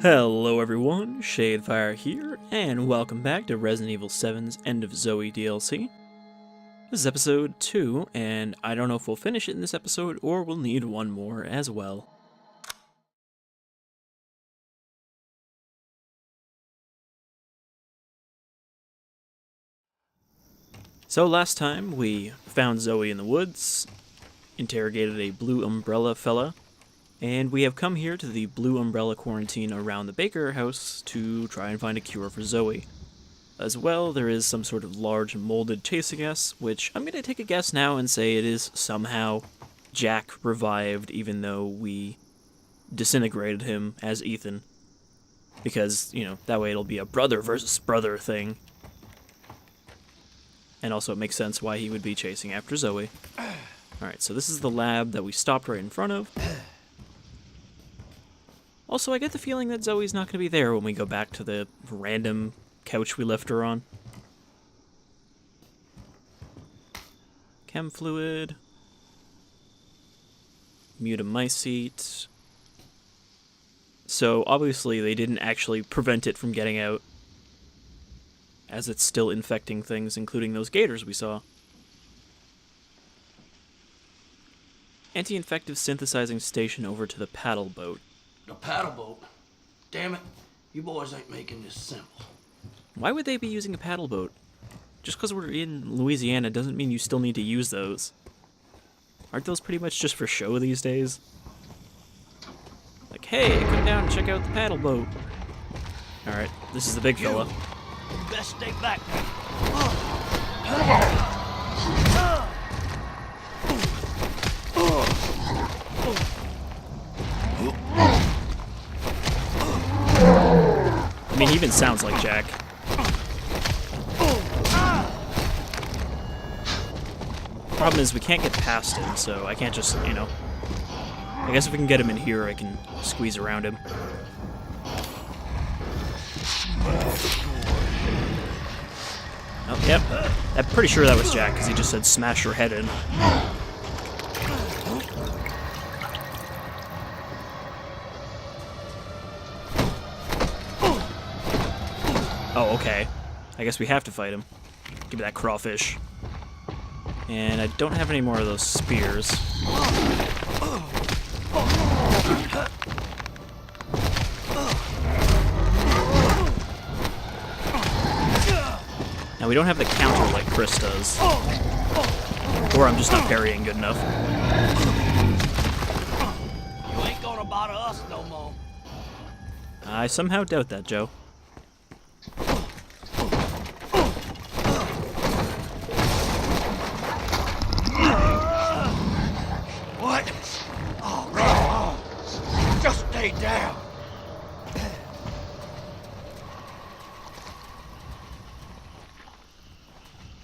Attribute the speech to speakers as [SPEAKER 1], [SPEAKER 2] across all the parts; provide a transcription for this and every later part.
[SPEAKER 1] Hello everyone, Shadefyre here, and welcome back to Resident Evil 7's End of Zoe DLC. This is episode 2, and I don't know if we'll finish it in this episode, or we'll need one more as well. So last time, we found Zoe in the woods, interrogated a blue umbrella fella, and we have come here to the Blue Umbrella quarantine around the Baker house to try and find a cure for Zoe. As well, there is some sort of large molded chasing us, which I'm going to take a guess now and say it is somehow Jack revived, even though we disintegrated him as Ethan. Because, you know, that way it'll be a brother versus brother thing. And also it makes sense why he would be chasing after Zoe. Alright, so this is the lab that we stopped right in front of. Also, I get the feeling that Zoe's not going to be there when we go back to the random couch we left her on. Chem fluid. Mutamycete. So, obviously, they didn't actually prevent it from getting out, as it's still infecting things, including those gators we saw. Anti-infective synthesizing station over to the paddle boat.
[SPEAKER 2] The paddle boat? Damn it, you boys ain't making this simple.
[SPEAKER 1] Why would they be using a paddle boat? Just because we're in Louisiana doesn't mean you still need to use those. Aren't those pretty much just for show these days? Like, hey, come down and check out the paddle boat. Alright, this is the big fella.
[SPEAKER 2] You best stay back.
[SPEAKER 1] I mean, he even sounds like Jack. Problem is, we can't get past him, so I can't just, you know... I guess if we can get him in here, I can squeeze around him. Oh, yep. I'm pretty sure that was Jack, because he just said smash your head in. Oh, okay. I guess we have to fight him. Give me that crawfish. And I don't have any more of those spears. Now, we don't have the counter like Chris does. Or I'm just not parrying good enough.
[SPEAKER 2] You ain't gonna bother us no more.
[SPEAKER 1] I somehow doubt that, Joe.
[SPEAKER 2] What? Oh, no. Just stay down.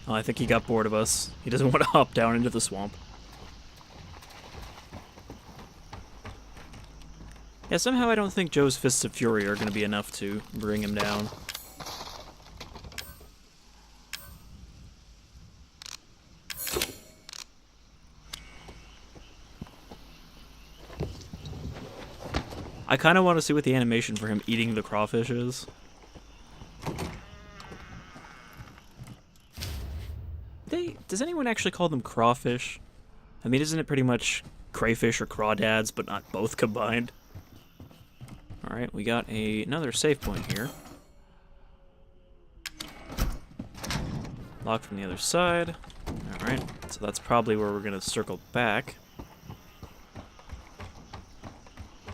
[SPEAKER 1] Oh, I think he got bored of us. He doesn't want to hop down into the swamp. Yeah, somehow I don't think Joe's Fists of Fury are going to be enough to bring him down. I kind of want to see what the animation for him eating the crawfish is. Does anyone actually call them crawfish? I mean, isn't it pretty much crayfish or crawdads, but not both combined? Alright, we got another save point here. Locked from the other side. Alright, so that's probably where we're going to circle back.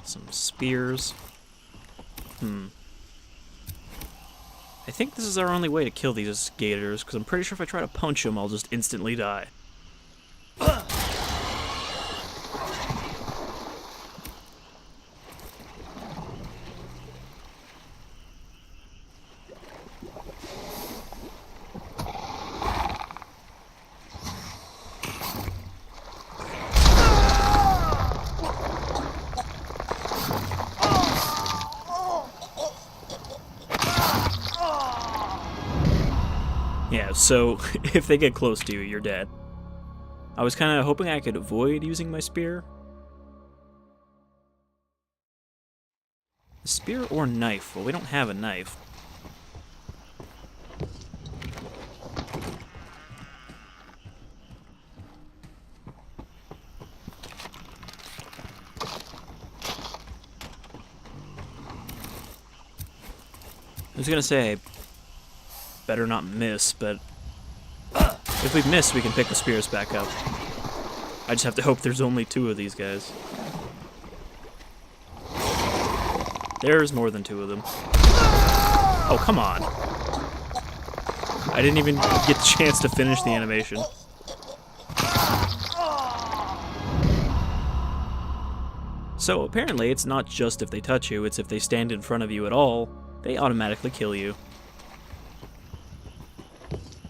[SPEAKER 1] Some spears. I think this is our only way to kill these gators, because I'm pretty sure if I try to punch them, I'll just instantly die. Yeah, so if they get close to you, you're dead. I was kind of hoping I could avoid using my spear, A spear or knife? Well, we don't have a knife. I was gonna say, better not miss, but if we miss, we can pick the spears back up. I just have to hope there's only 2 of these guys. There's more than 2 of them. Oh, come on. I didn't even get the chance to finish the animation. So apparently it's not just if they touch you, it's if they stand in front of you at all, they automatically kill you.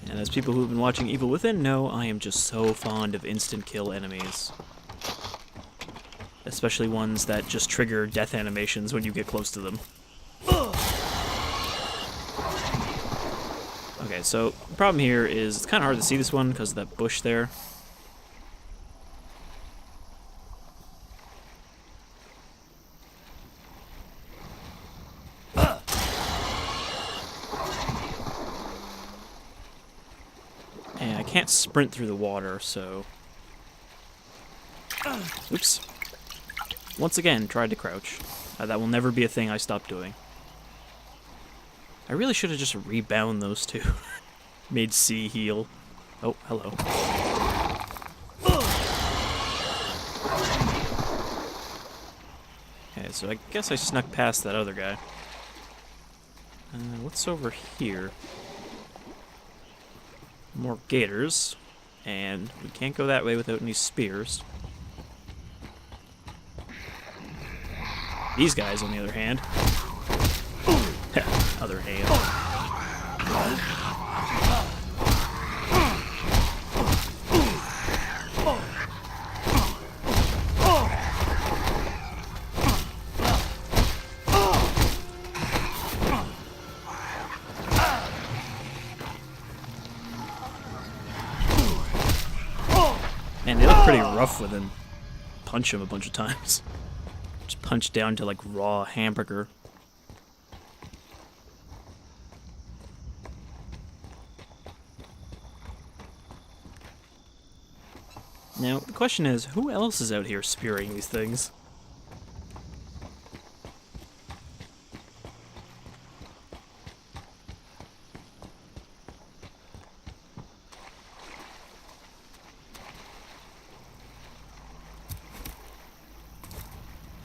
[SPEAKER 1] And as people who've been watching Evil Within know, I am just so fond of instant kill enemies. Especially ones that just trigger death animations when you get close to them. Okay, so the problem here is it's kind of hard to see this one because of that bush there. And I can't sprint through the water, so... Oops. Once again, tried to crouch. That will never be a thing I stop doing. I really should have just rebound those 2. Made C heal. Oh, hello. Okay, so I guess I snuck past that other guy. What's over here? More gators. And we can't go that way without any spears. These guys, on the other hand. Other hand. Man, they look pretty rough with him. Punch him a bunch of times. Just punch down to like raw hamburger. Now, the question is, who else is out here spearing these things?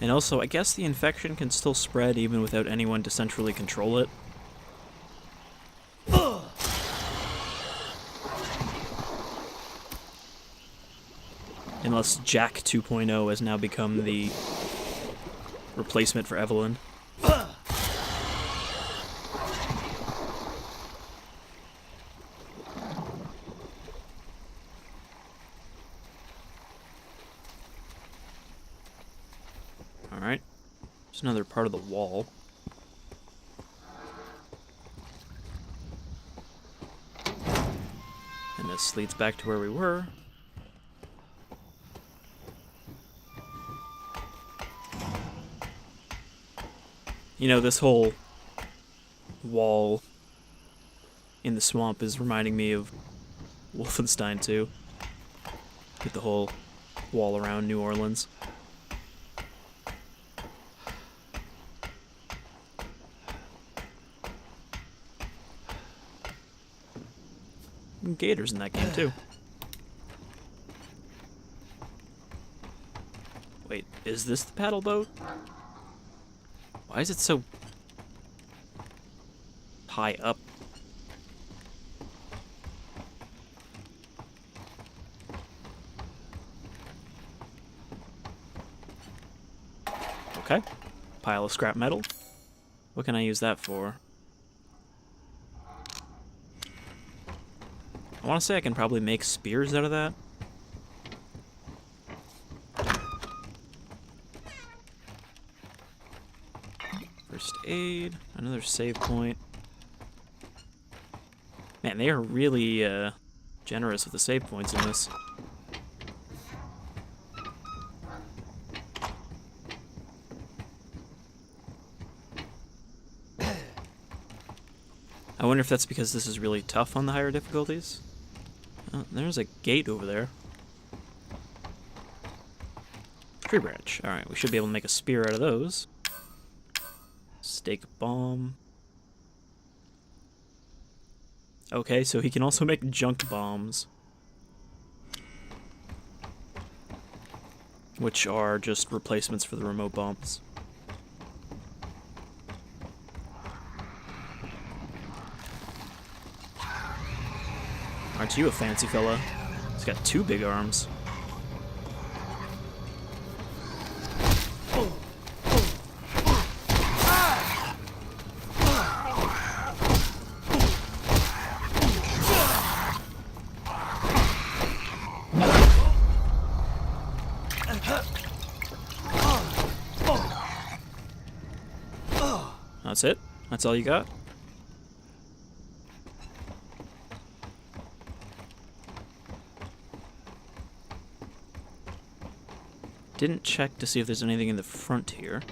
[SPEAKER 1] And also, I guess the infection can still spread even without anyone to centrally control it. Unless Jack 2.0 has now become the replacement for Evelyn. Alright. There's another part of the wall. And this leads back to where we were. You know, this whole wall in the swamp is reminding me of Wolfenstein 2. With the whole wall around New Orleans. And gators in that game too. Wait, is this the paddle boat? Why is it so high up? Okay. Pile of scrap metal. What can I use that for? I want to say I can probably make spears out of that. First aid, another save point. Man, they are really generous with the save points in this. I wonder if that's because this is really tough on the higher difficulties. Oh, there's a gate over there. Tree branch. Alright, we should be able to make a spear out of those. Stake bomb. Okay, so he can also make junk bombs. Which are just replacements for the remote bombs. Aren't you a fancy fella? He's got 2 big arms. That's it? That's all you got? Didn't check to see if there's anything in the front here.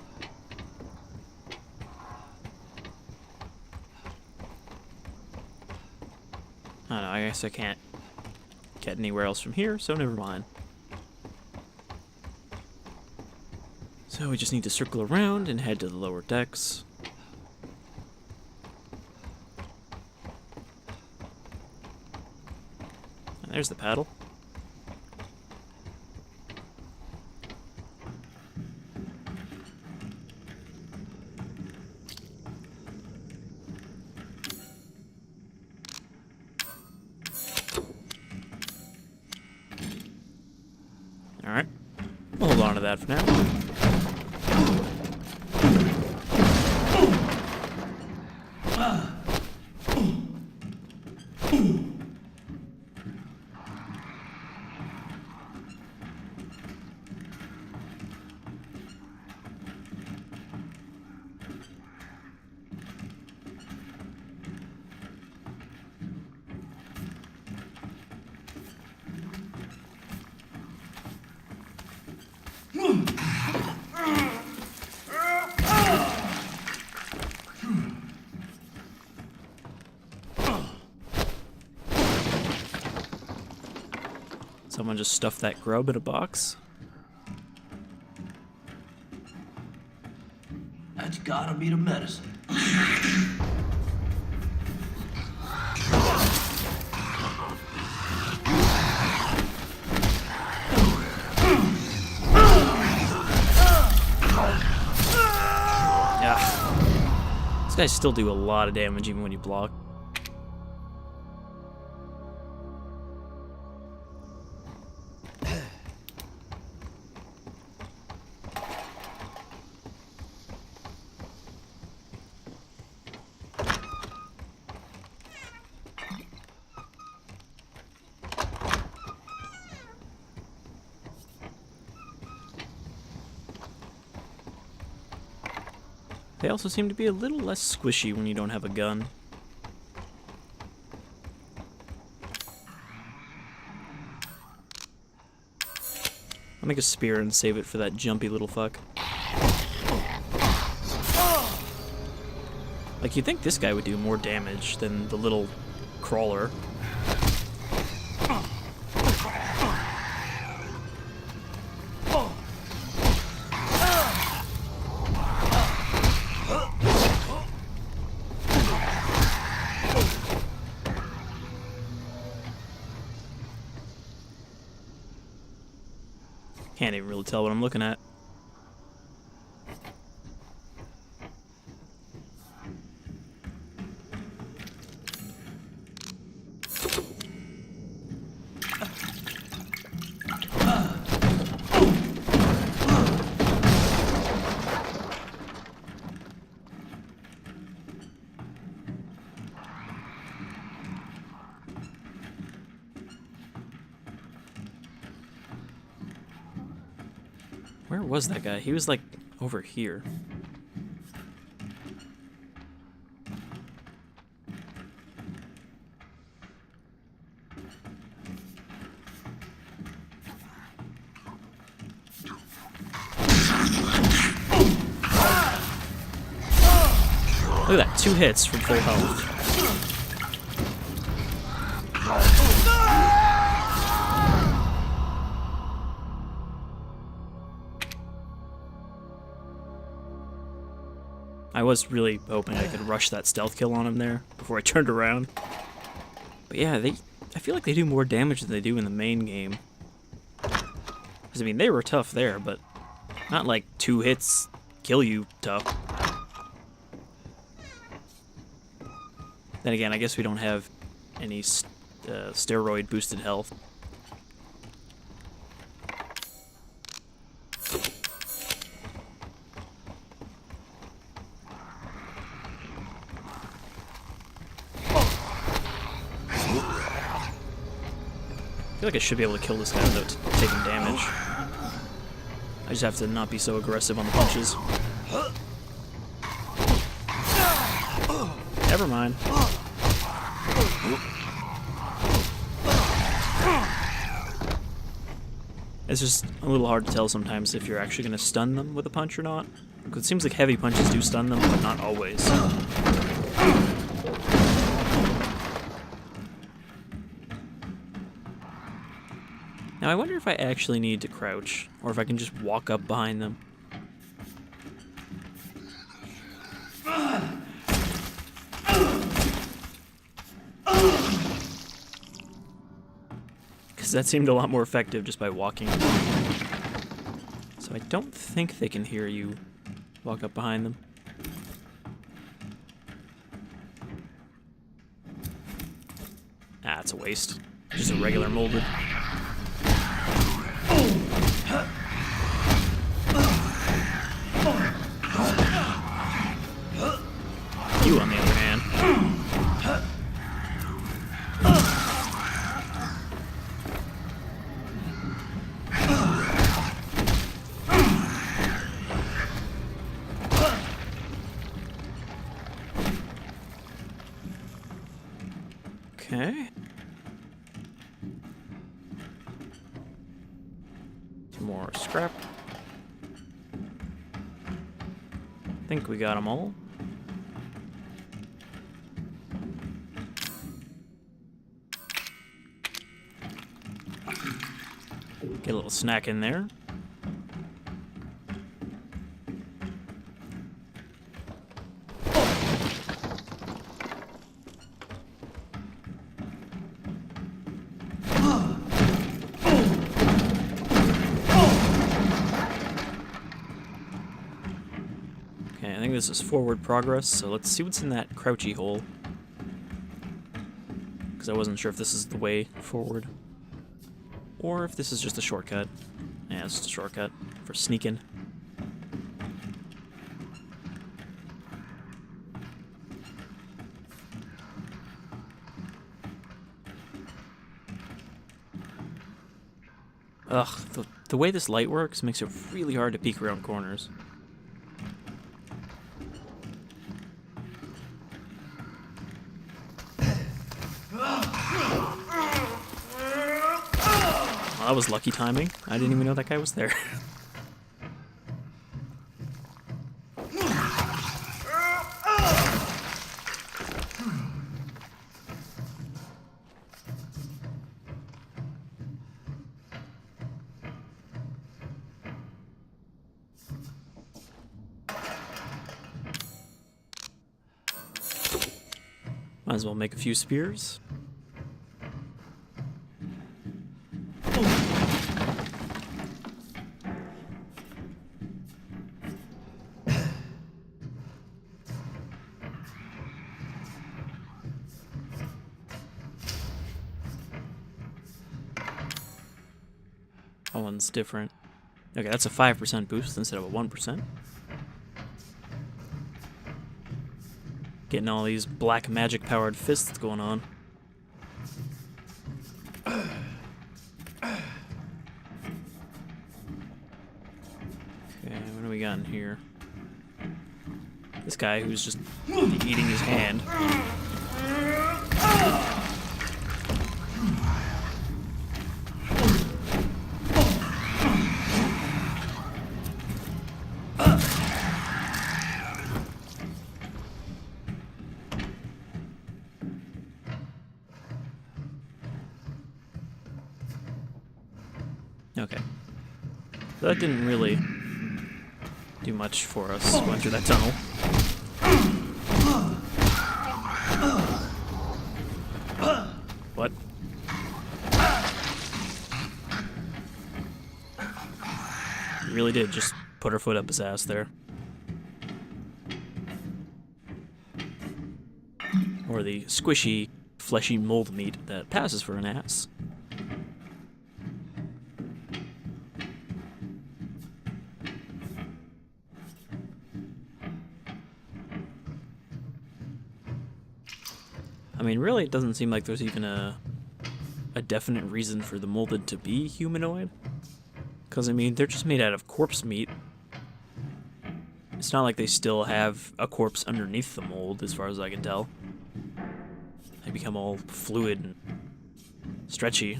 [SPEAKER 1] I don't know, I guess I can't get anywhere else from here, so never mind. So we just need to circle around and head to the lower decks. And there's the paddle. Alright, we'll hold on to that for now. Someone just stuffed that grub in a box.
[SPEAKER 2] That's gotta be the medicine.
[SPEAKER 1] Yeah. These guys still do a lot of damage even when you block. They also seem to be a little less squishy when you don't have a gun. I'll make a spear and save it for that jumpy little fuck. Like, you'd think this guy would do more damage than the little crawler. Can't even really tell what I'm looking at. Where was that guy? He was like over here. Look at that, 2 hits from full health. I was really hoping I could rush that stealth kill on him there before I turned around. But yeah, I feel like they do more damage than they do in the main game. Because, I mean, they were tough there, but not like 2 hits kill you tough. Then again, I guess we don't have any steroid boosted health. I feel like I should be able to kill this guy without taking damage. I just have to not be so aggressive on the punches. Never mind. It's just a little hard to tell sometimes if you're actually going to stun them with a punch or not. Because it seems like heavy punches do stun them, but not always. Now I wonder if I actually need to crouch, or if I can just walk up behind them. Because that seemed a lot more effective just by walking. So I don't think they can hear you walk up behind them. Ah, it's a waste. Just a regular molded. You, on the other hand. Okay. Some more scrap. I think we got them all. Get a little snack in there. Okay, I think this is forward progress, so let's see what's in that crouchy hole. Because I wasn't sure if this is the way forward. Or if this is just a shortcut. Yeah, it's just a shortcut for sneaking. Ugh, the way this light works makes it really hard to peek around corners. Well, that was lucky timing. I didn't even know that guy was there. Might as well make a few spears. That one's different. Okay, that's a 5% boost instead of a 1%. Getting all these black magic powered fists going on. Okay, what do we got in here? This guy who's just eating his hand. Okay. So that didn't really do much for us going through that tunnel. really did just put her foot up his ass there. Or the squishy, fleshy mold meat that passes for an ass. I mean, really, it doesn't seem like there's even a definite reason for the molded to be humanoid. Because, I mean, they're just made out of corpse meat. It's not like they still have a corpse underneath the mold, as far as I can tell. They become all fluid and stretchy.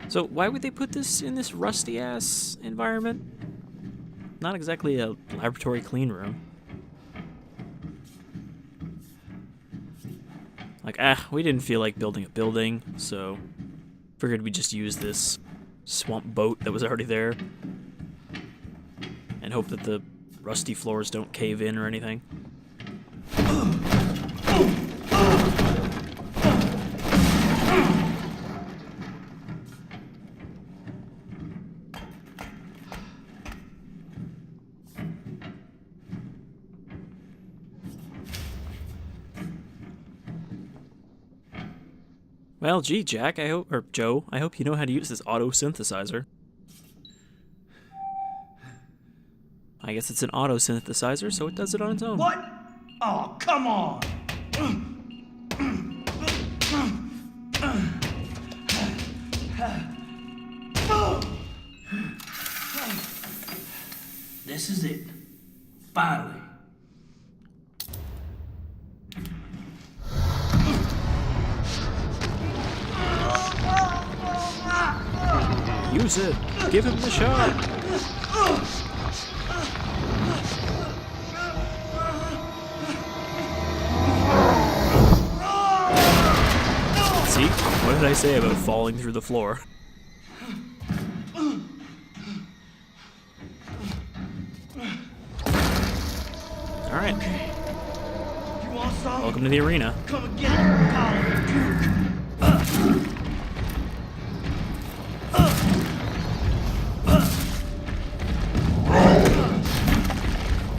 [SPEAKER 1] So why would they put this in this rusty-ass environment? Not exactly a laboratory clean room. Like, we didn't feel like building a building, so figured we'd just use this swamp boat that was already there and hope that the rusty floors don't cave in or anything. Well, gee, Jack, or Joe, I hope you know how to use this auto synthesizer. I guess it's an auto synthesizer, so it does it on its own.
[SPEAKER 2] What? Oh, come on! This is it. Finally.
[SPEAKER 1] Use it! Give him the shot! See? What did I say about falling through the floor? Alright. Welcome to the arena.
[SPEAKER 2] Come and get it,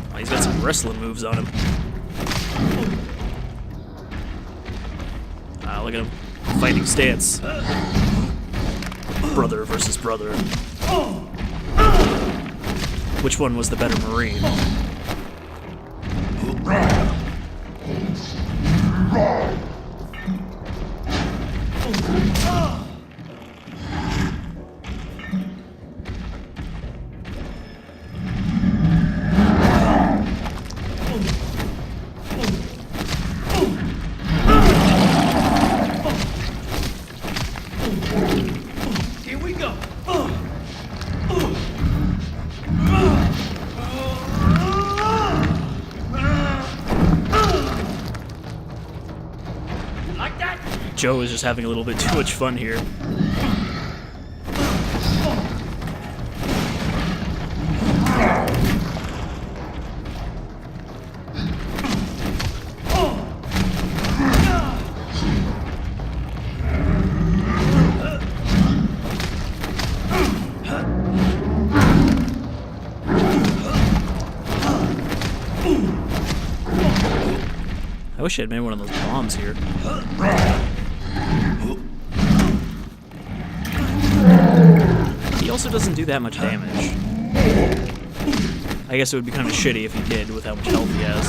[SPEAKER 1] Oh, he's got some wrestling moves on him. Look at him. Fighting stance. Brother versus brother. Which one was the better Marine?
[SPEAKER 2] Here we go. Like that?
[SPEAKER 1] Joe is just having a little bit too much fun here. I wish I had made one of those bombs here. He also doesn't do that much damage. I guess it would be kind of shitty if he did with how much health he has.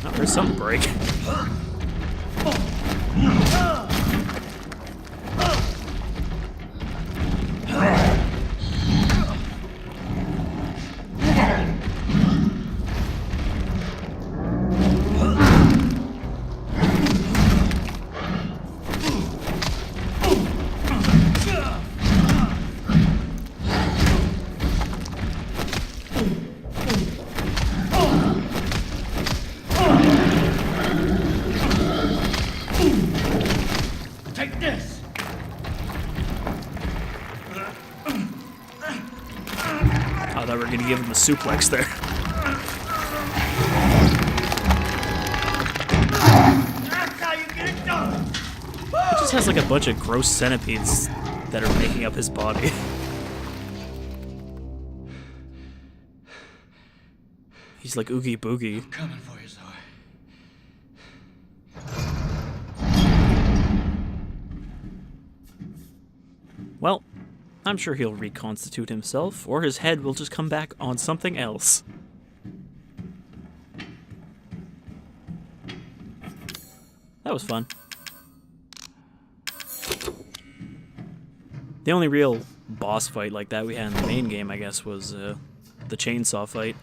[SPEAKER 1] Oh, there's some break.
[SPEAKER 2] Take this.
[SPEAKER 1] I thought we were going to give him a suplex there.
[SPEAKER 2] That's how you get it done.
[SPEAKER 1] Just just has like a bunch of gross centipedes that are making up his body. He's like Oogie Boogie.
[SPEAKER 2] I'm coming for you, Zoe.
[SPEAKER 1] Well, I'm sure he'll reconstitute himself, or his head will just come back on something else. That was fun. The only real boss fight like that we had in the main game, I guess, was the chainsaw fight.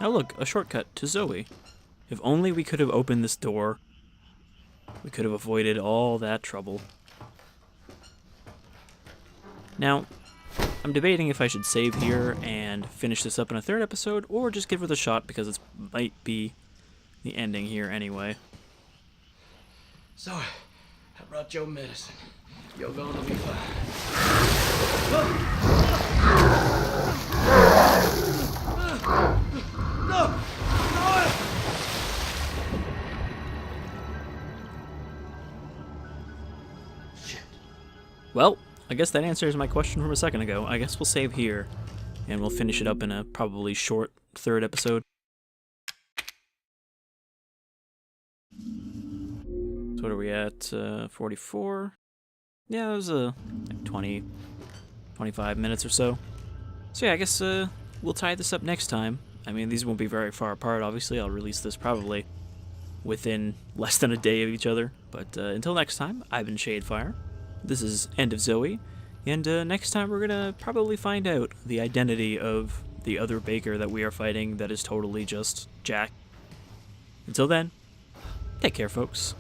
[SPEAKER 1] Oh look, a shortcut to Zoe. If only we could have opened this door, we could have avoided all that trouble. Now, I'm debating if I should save here and finish this up in a third episode, or just give it a shot because it might be the ending here anyway.
[SPEAKER 2] Zoe, I brought your medicine. You're going to be fine. No! Zoe! Shit.
[SPEAKER 1] Well, I guess that answers my question from a second ago. I guess we'll save here, and we'll finish it up in a probably short third episode. So what are we at? 44? Yeah, it was like 20, 25 minutes or so. So yeah, I guess we'll tie this up next time. I mean, these won't be very far apart, obviously. I'll release this probably within less than a day of each other. But until next time, I've been Shadefyre. This is End of Zoe. And next time we're going to probably find out the identity of the other baker that we are fighting that is totally just Jack. Until then, take care, folks.